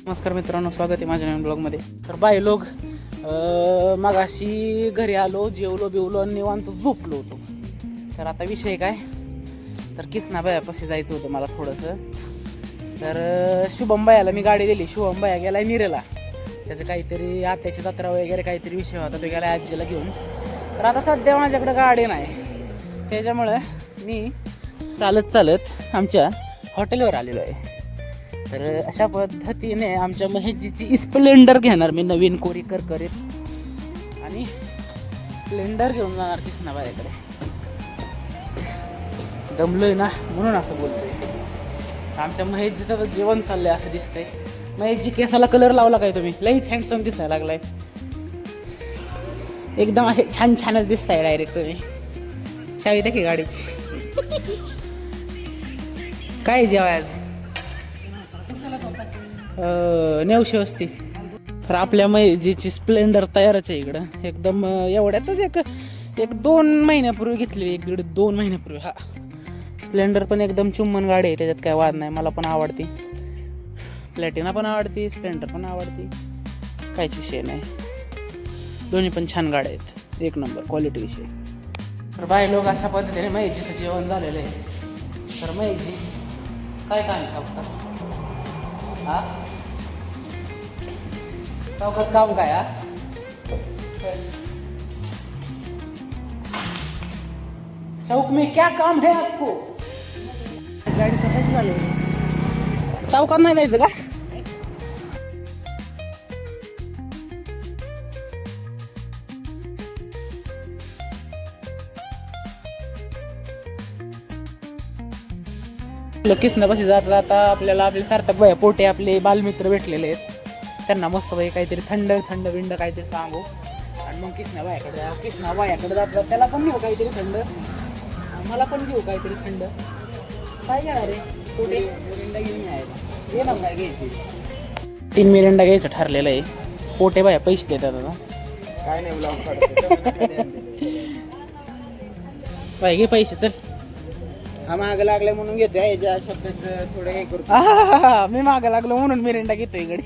नमस्कार मित्रांनो, स्वागत आहे माझ्या नवीन ब्लॉगमध्ये. तर बाय लोक मगाशी घरी आलो, जेवलो बिवलो आणि निवांत झोपलो होतो. तर आता विषय काय, तर किसना बायापाशी जायचं होतं मला थोडंसं. तर शुभम बायाला मी गाडी दिली. शुभम बाया गेलाय निरेला, त्याचं काहीतरी आत्याची जत्रा वगैरे काहीतरी विषय होता, तो गेला आजीला घेऊन. तर आता सध्या माझ्याकडे गाडी नाही, त्याच्यामुळं मी चालत आमच्या हॉटेलवर आलेलो आहे. तर अशा पद्धतीने आमच्या महेशजीची स्प्लेंडर घेणार मी, नवीन कोरी करीत, आणि स्प्लेंडर घेऊन जाणार किसनाबाईकडे. दमलोय ना म्हणून असं बोलतोय. आमच्या महेशजीचं तर जेवण चाललंय असं दिसतंय. महेशजी केसाला कलर लावला काय तुम्ही? लईच हँडसम दिसायला लागलाय, एकदम असे छान छानच दिसताय डायरेक्ट तुम्ही. चावी द्या की गाडीची. काय जेवाय आज? 900 असते. तर आपल्या महेशजीची स्प्लेंडर तयारच आहे इकडं. एकदम एवढ्यातच एक 2 महिन्यापूर्वी घेतली, 1-2 महिन्यापूर्वी. हा स्प्लेंडर पण एकदम चुम्मन गाडी आहे, त्याच्यात काय वाद नाही. मला पण आवडते, प्लॅटिना पण आवडते, स्प्लेंडर पण आवडते, काहीच विषय नाही. दोन्ही पण छान गाड्या आहेत, एक नंबर क्वालिटी विषय. तर बाय लोक अशा पद्धतीने महेशजीचं जेवण झालेलं आहे. तर महेशजी काय काम चौकात? हा चौकात काम काय? हा चौक में क्या काम है आपको? गाडी स्वतःची झाली, चौकात नाही जायचं का? किसनापाशी जाता आपल्याला आपले सार्थक बाया पोटे आपले बालमित्र भेटलेले आहेत. त्यांना मस्त बाई काहीतरी थंड बिंड काहीतरी सांगू, आणि मग किसना बायाकडे जातात. त्याला पण घेऊ काहीतरी थंड, मला पण घेऊ काहीतरी थंड. काय घेणार रे पोटे? मिरिंडा घेऊन यायला ये ना, काय घ्यायची? 3 मिरिंडा घ्यायचं ठरलेलं आहे. पोटे बाया पैसे देतात आता. काय नाही बाय, घे पैसे, चल. हा मागं लागलाय म्हणून घेतोय, थोडं काही करतो. मी मागं लागलो म्हणून मिरिंडा घेतोय इकडे.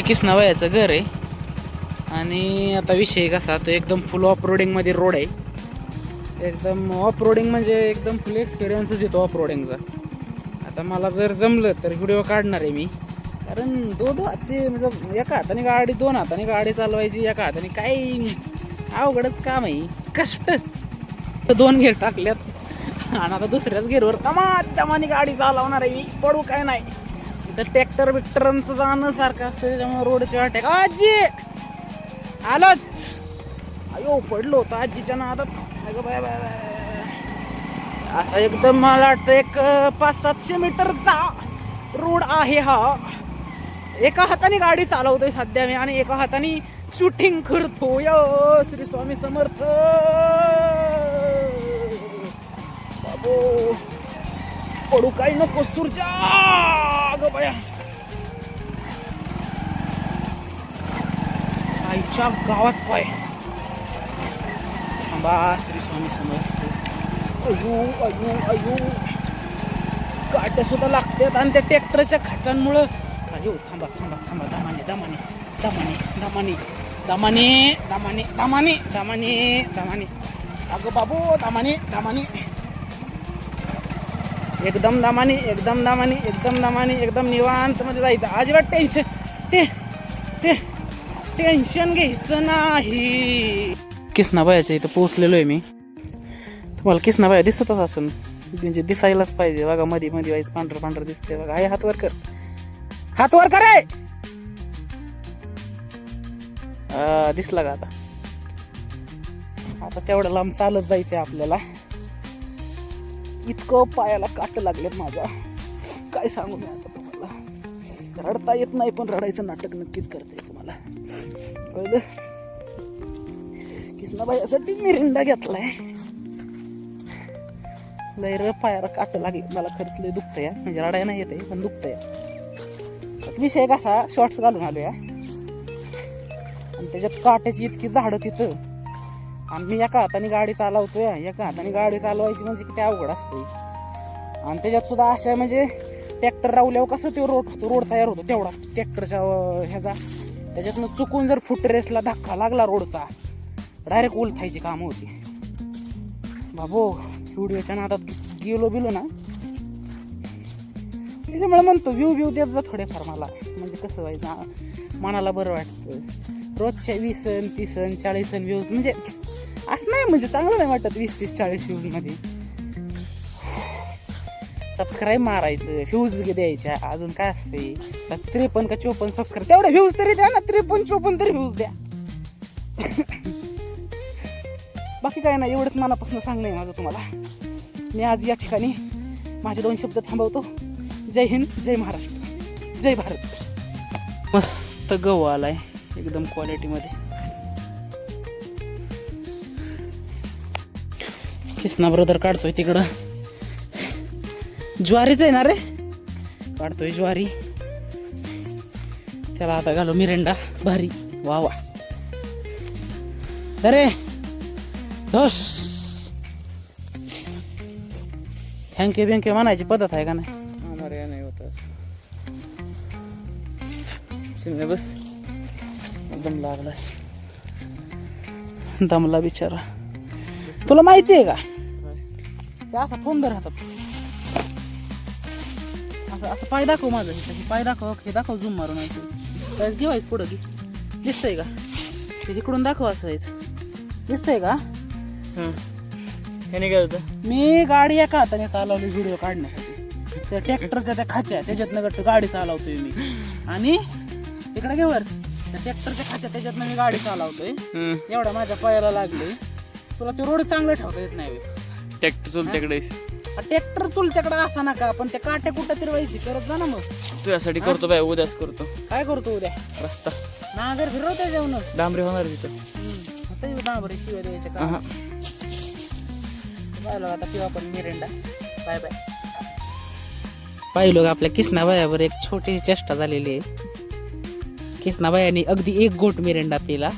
किसनाबाईचं घर आहे, आणि आता विषय कसा, तो एकदम फुल ऑफ रोडिंग मध्ये रोड आहे. एकदम ऑफ रोडिंग म्हणजे एकदम फुल एक्सपिरियन्सच येतो ऑफ रोडिंगचा. आता मला जर जमलं तर व्हिडिओ काढणार आहे मी, कारण दोन हातचे म्हणजे एका हाताने गाडी, 2 हाताने गाडी चालवायची, एका हाताने काही अवघडच काम आहे, कष्ट. 2 गेअर टाकल्यात आणि आता दुसऱ्याच गेअरवर दमाने गाडी चालवणार आहे मी. पडू काय नाही, तर ट्रॅक्टर बिक्टरांचं जाणं सारखं असतं, त्याच्यामुळे रोडची वाट आहे. आजी आलोच, अयो पडलो होतो आजीच्या नादात. अगं बाय बाय बाय. असा एकदम मला वाटतं एक 500-700 मीटरचा रोड आहे हा. एका हाताने गाडी चालवतोय सध्या मी, आणि एका हाताने शूटिंग करतो. या श्री स्वामी समर्थ बाबो, पडू काही नको सुरच्या. अगं बाया, आईच्या गावात पाय. बा श्री स्वामी समर्थ. अयो काट्या सुद्धा लागतात, आणि त्या ट्रॅक्टरच्या खाचांमुळं. अयो थांबा, दामाने. अगं बाबू, दामाने. एकदम दामाने, एकदम निवांत मध्ये जायचं. अजिबात टेन्शन घ्यायचं नाही. किसनाबाईच्या इथं पोहोचलेलो आहे मी. तुम्हाला किसनाबाई दिसतच असेल, म्हणजे दिसायलाच पाहिजे बघा. मध्ये व्हायचं पांढरं दिसते बघा. हात वर कर रे. दिसला का आता तेवढं लांब चालत जायचंय आपल्याला. इतकं पायाला काट लागलेत माझ्या, काय सांगू मी आता तुम्हाला. रडता येत नाही, पण रडायचं नाटक नक्कीच करते तुम्हाला, कळलं? किसनाबाईसाठी मिरिंडा घेतलाय. लय पायाला काट लागले मला, खरंच लय दुखतंय. म्हणजे रडाय नाही येते, पण दुखतंय. विषय कसा, शॉर्ट्स घालून आलो या, आणि त्याच्यात काट्याची इतकी झाडं तिथं आणि मी एका हाताने गाडी चालवतोय, एका हाताने गाडी चालवायची म्हणजे किती अवघड असते. आणि त्याच्यात सुद्धा अशा म्हणजे ट्रॅक्टर रावल्यावर कसं ते रोड तयार होतो तेवढा ट्रॅक्टरच्या ह्याचा, त्याच्यातनं चुकून जर फुट रेसला धक्का लागला रोडचा, डायरेक्ट उलथायची कामं होती. बाबो व्हिडिओच्या नादात गेलो बिलो ना, त्याच्यामुळे म्हणतो व्ह्यू देत जा थोडेफार मला, म्हणजे कसं व्हायचं मनाला बरं वाटतं. रोजच्या 20, 30, 40 व्ह्यूज म्हणजे असं नाही, म्हणजे चांगलं नाही वाटत 20, 30, 40 व्ह्यूज मध्ये. सबस्क्राईब मारायचं, व्ह्यूज द्यायच्या, अजून काय असते 53 का 54 सबस्क्राईब, तेवढे व्ह्यूज तरी द्या ना, 53, 54 तरी व्ह्यूज द्या. बाकी काय नाही, एवढंच मनापासून सांगणं आहे माझं तुम्हाला. मी आज या ठिकाणी माझे 2 शब्द थांबवतो. जय हिंद, जय महाराष्ट्र, जय भारत. मस्त गहू आलाय एकदम क्वालिटीमध्ये. किसना ब्रदर काढतोय तिकडं, ज्वारीच आहे ना रे, काढतोय ज्वारी. त्याला आता घालो मिरेंडा भारी. वा वा, अरे धोस. थँक्यू म्हणायची पद्धत आहे का नाही? आम्हाला नाही होत. बस दम लागलाय, दमला बिचारा. तुला माहिती आहे का ते असा फोन धर हातात, असं असं पाय दाखव माझं, पाय दाखव, हे दाखव झूम मारून घेवायचं पुढं की दिसतंय का, ते इकडून दाखव असं व्हायचं, दिसतंय का? त्याने काय होतं, मी गाडी एका हाताने चालवली व्हिडिओ काढण्यासाठी, त्या ट्रॅक्टरच्या त्या खाच्या त्याच्यातनं गाडी चालवतोय मी, आणि इकडे घेवर त्या ट्रॅक्टरच्या खाच्या त्याच्यातनं मी गाडी चालवतोय. एवढ्या माझ्या पायाला लागले. तुला ते रोड चांगलं ठेवता येत नाही. ट्रॅक्टर चुलत्याकडे, ट्रॅक्टर चुलत्याकडे असा नका, पण ते काट्या कुठं तरी व्हायची करत जा ना. मग तू यासाठी करतो बाय, उद्याच करतो. काय करतो उद्या? रस्ता नागर फिरवते जाऊन डांबरी होणार तिथं. डांबरी शिवाय द्यायच्या का? पाहिलं आता किंवा पण मिरेंडा. Bye bye. पाहिलो आपल्या किसनाबायावर एक छोटी चेष्टा झालेली आहे. किसनाबायाने अगदी 1 घोट मिरेंडा पिला,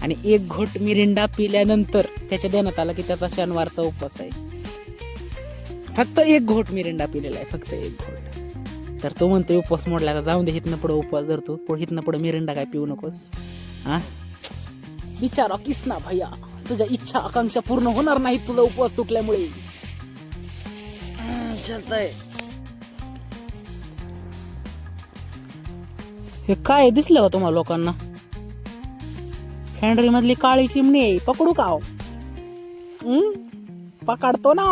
आणि 1 घोट मिरेंडा पिल्यानंतर त्याच्या देण्यात आला की त्याचा शनिवारचा उपवास आहे. फक्त 1 घोट मिरेंडा पिलेला आहे, फक्त 1 घोट. तर तो म्हणतो उपवास मोडला, तर जाऊन दे, हिथनं पुढं उपवास धरतो, हिथनं पुढं मिरेंडा काय पिऊ नकोस. हा बिचारा किसना भैया, तुझ्या इच्छा आकांक्षा पूर्ण होणार नाही तुझा उपवास तुटल्यामुळे. चालतंय. हे काय दिसलं का तुम्हाला लोकांना? फॅन्ड्री मधली काळी चिमणी आहे, पकडू का? पकडतो ना.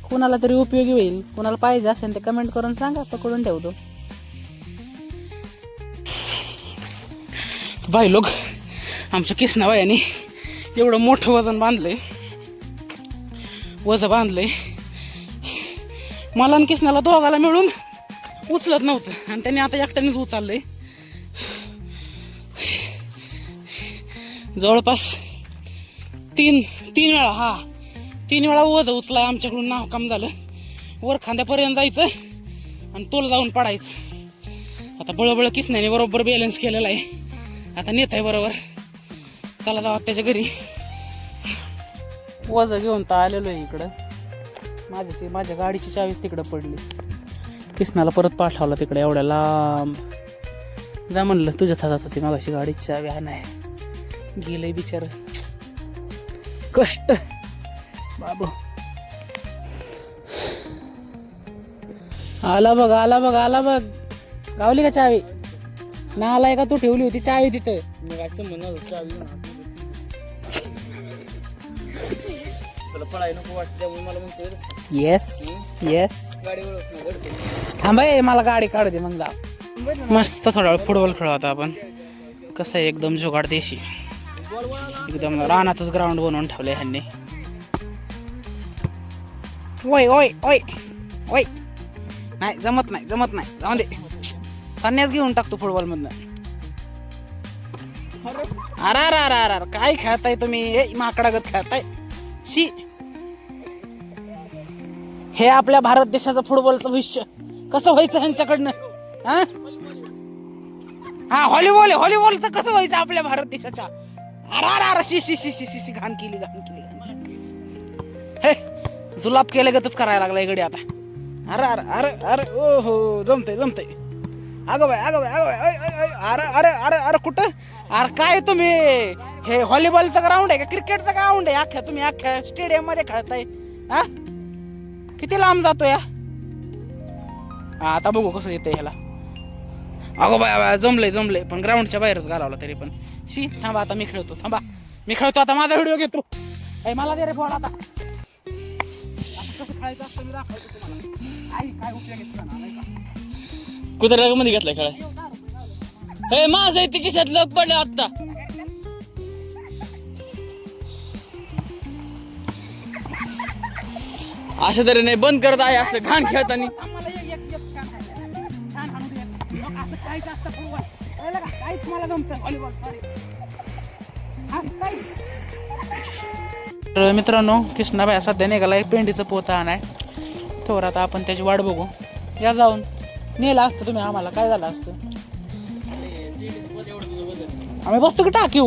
कुणाला तरी उपयोगी होईल, कुणाला पाहिजे असेल ते कमेंट करून सांगा, पकडून ठेवतो. बाई लोक, आमच्या किसनाबाईने एवढं मोठं वजन बांधलंय, बांधलंय मला आणि किसनाला दोघाला मिळून उचलत नव्हतं, आणि त्यांनी आता एकट्यानेच उचललंय. जवळपास तीन वेळा 3 वेळा वज उचलाय आमच्याकडून. नाव काम झालं, वर खांद्यापर्यंत जायचं आणि तोल जाऊन पडायचं. आता बळबळ किसनाने बरोबर बॅलन्स केलेला आहे, आता नेत आहे बरोबर. चला जाऊ त्याच्या घरी. वज घेऊन तर आलेलो आहे इकडं. माझ्या गाडीची चावीच तिकडं पडली. किसनाला परत पाठवला तिकडे एवढ्या लांब. जा म्हणलं, तुझ्याच हातात होती मागाशी गाडीची चावी, आहे नाही, गेलंय बिचार. कष्ट बाबू. आला बघ गावली का चावी? ना आलाय का? तू ठेवली होती चावी तिथे. येस थांबाय, मला गाडी काढू दे मग जा. मस्त थोडा वेळ फुटबॉल खेळू आता आपण. कसं आहे, एकदम जुगाड देशी, एकदम रानातच ग्राउंड बनवून ठेवले ह्यांनी. ओय ओय ओय ओय, नाही जमत नाही, जाऊन दे, संन्यास घेऊन टाकतो फुटबॉल मधनं. अरे काय खेळताय तुम्ही? माकडागत खेळताय. शी, हे आपल्या भारत देशाचं फुटबॉलचं भविष्य कसं व्हायचं ह्यांच्याकडनं? हा व्हॉलीबॉलचं कसं व्हायचं आपल्या भारत देशाच्या? अरे अरे अरे शी शी शी शी शी शी घाण केली हे जुलाब केल्यागतच करायला लागलाय गडी आता. अरे अरे अरे अरे ओ हो जमतंय अगं बाय अरे अरे अरे अरे कुठं अरे काय तुम्ही हे व्हॉलीबॉलचं ग्राउंड आहे का क्रिकेटचं ग्राउंड आहे अख्ख्या तुम्ही अख्ख्या स्टेडियम मध्ये खेळताय हा किती लांब जातो या आता बघू कसं येतंय ह्याला. अगो बाय जमलंय पण ग्राउंडच्या बाहेरच घालावला तरी पण शी थांबा आता मी खेळतो आता माझा व्हिडिओ घेतो. मला दे रे फोन आता कसं खेळायचं असतं मी दाखवतो तुम्हाला. आई काय उपयोग आहे कुत्र्या मध्ये घेतलाय खेळाय. हे माझं इथे खिशात लोक पडले आता. अशा तऱ्हेने बंद करत आहे असलं घाण खेळताना. तर मित्रांनो कृष्णाबाई सध्या निघालाय पेंडीचं पोतं आणाय. तर आता आपण त्याची वाट बघू. या जाऊन नेलं असतं तुम्ही आम्हाला काय झालं असतं. आम्ही बसतो की टाकीव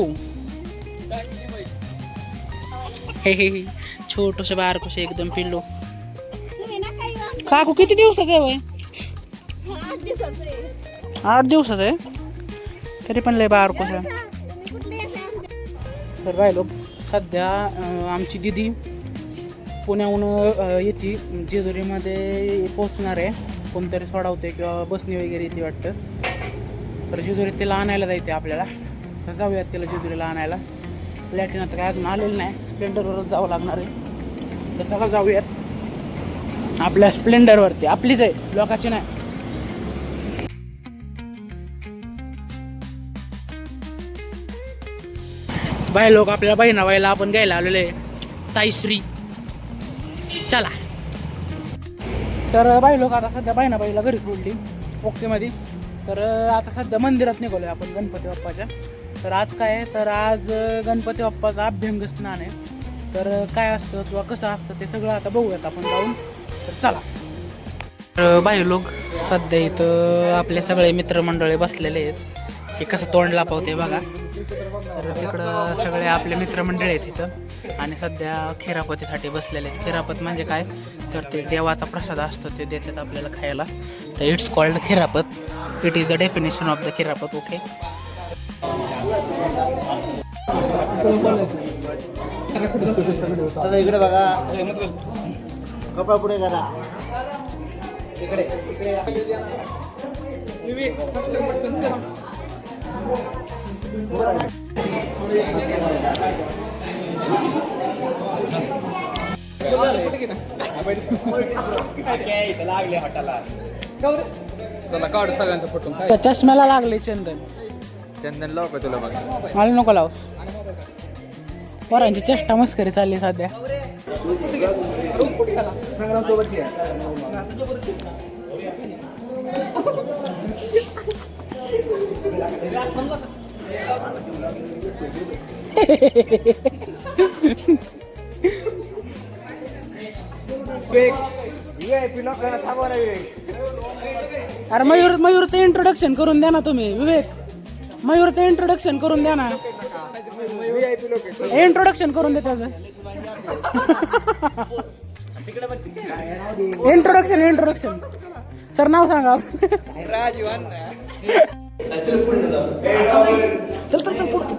हे छोटस बारकोश एकदम पिल्लू. काकू किती दिवसाचं आहे वय. 8 दिवसाचं आहे तरी पण लय बारकोश आहे. तर बाय लोक सध्या आमची दिदी पुण्याहून येते जेजुरीमध्ये पोहोचणार आहे. कोणतरी सोडावते किंवा बसने वगैरे येते वाटतं. तर जेजुरीत तिला आणायला जायचं आहे आपल्याला. तर जाऊयात तिला जेजुरीला आणायला. प्लॅटिना तर काय अजून आलेलं नाही स्प्लेंडरवरच जावं लागणार आहे. तर चला जाऊयात आपल्या स्प्लेंडरवरती. आपलीच आहे लोकांची नाही. बाय लोक आपल्याला बहिणाबाईला आपण घ्यायला आलेलो आहे ताईश्री. चला तर बाई लोक आता सध्या बहिणाबाईला घरी सोडली ओकेमध्ये. तर आता सध्या मंदिरात निघालोय आपण गणपती बाप्पाच्या. तर आज काय आहे तर आज गणपती बाप्पाचा अभ्यंग स्नान आहे. तर काय असतं किंवा कसं असतं ते सगळं आता बघूयात आपण जाऊन. तर चला. तर बाई लोक सध्या इथं आपले सगळे मित्रमंडळी बसलेले आहेत. हे कसं तोंड लापवते बघा. तर तिकडं सगळे आपले मित्रमंडळी आहेत तिथं आणि सध्या खिरापतीसाठी बसलेले आहेत. खिरापत म्हणजे काय तर ते देवाचा प्रसाद असतो ते देतात आपल्याला खायला. तर it's called khirapat. It is the definition of the khirapat. Okay इकडे बघा कपडा पुढे करा इकडे लागले हॉटेलला. चला काढ सगळ्यांचा फोटो. चष्म्याला लागले चंदन. चंदन लाव का तुला बघा. मला नको लाव. पोरांची चेष्टा मस्करी चालली सध्या. अरे मयूरचं इंट्रोडक्शन करून द्या ना तुम्ही. विवेक मयूरचं इंट्रोडक्शन करून द्या ना. इंट्रोडक्शन करून दे त्याचं. इंट्रोडक्शन सर नाव सांगा. चल पुढचं.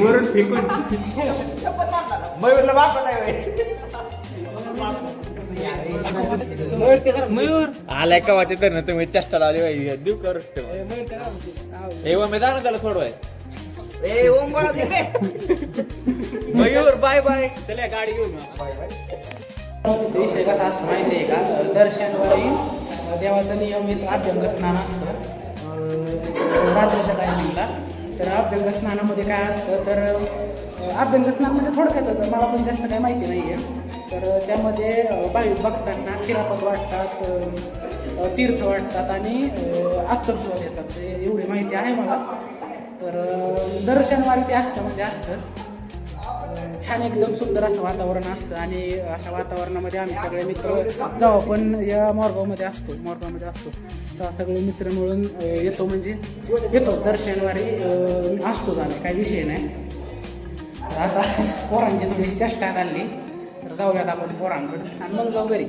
वरून फेकून मयूरला बाप मयूर आलाय का वाचे तर ना तुम्ही चेष्टा लावली पाहिजे. देऊ करू मी जा ना त्याला सोडवाय. Mayur bye bye. चला गाडी घेऊन विषय कसा असतो माहिती आहे का. दर शनिवारी देवाचं नियमित अभ्यंग स्नान असतं रात्रीच्या टायमिंगला. तर अभ्यंग स्नानामध्ये काय असतं तर अभ्यंग स्नान म्हणजे थोडक्यातच मला पण जास्त काही माहिती नाही आहे. तर त्यामध्ये भाविक भक्तांना खिरापत वाटतात, तीर्थ वाटतात आणि अत्तरसुवाद येतात. एवढी माहिती आहे मला. तर दर शनिवारी ते असतं म्हणजे असतंच. छान एकदम सुंदर असं वातावरण असतं आणि अशा वातावरणामध्ये आम्ही सगळे मित्र जेव्हा पण या मोरगावमध्ये असतो तेव्हा सगळे मित्र मिळून येतो म्हणजे येतो दर शनिवारी असतोच आम्ही, काही विषय नाही. तर आता पोरांची थोडी चेष्टा काढली तर जाऊयात आपण पोरांकडे आणि मग जाऊ घरी.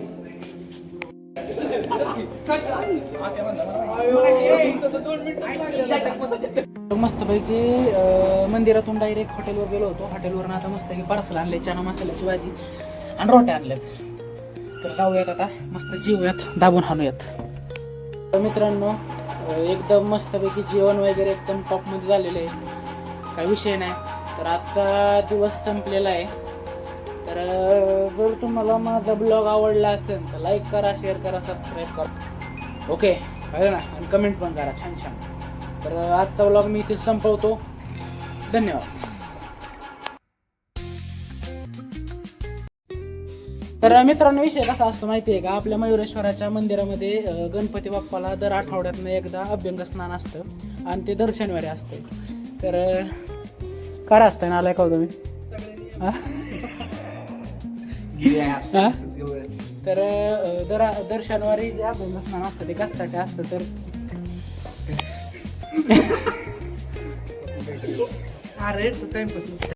मस्तपैकी मंदिरातून डायरेक्ट हॉटेलवर गेलो होतो. हॉटेलवरून आता मस्तपैकी पार्सल आणले, चना मसाल्याची भाजी आणि रोट्या आणल्यात. तर जाऊयात आता, मस्त जेवूयात, दाबून हाणूयात. मित्रांनो एकदम मस्तपैकी जेवण वगैरे एकदम टॉपमध्ये झालेलं आहे, काही विषय नाही. तर आजचा दिवस संपलेला आहे. तर जर तुम्हाला माझा ब्लॉग आवडला असेल तर लाईक करा, शेअर करा, सबस्क्राईब करा. ओके कळलं ना, आणि कमेंट पण करा छान छान. तर आजचा ब्लॉग मी इथे संपवतो. धन्यवाद. तर मित्रांनो विषय कसा असतो माहिती आहे का, आपल्या मयुरेश्वराच्या मंदिरामध्ये गणपती बाप्पाला दर आठवड्यातनं एकदा अभ्यंग स्नान असतं आणि ते दर शनिवारी असतं. तर करा असतं ना, आलाय का तुम्ही? तर दर शनिवारी जे अभ्यंग स्नान असतं ते कशासाठी असतं तर अरे टाइमपास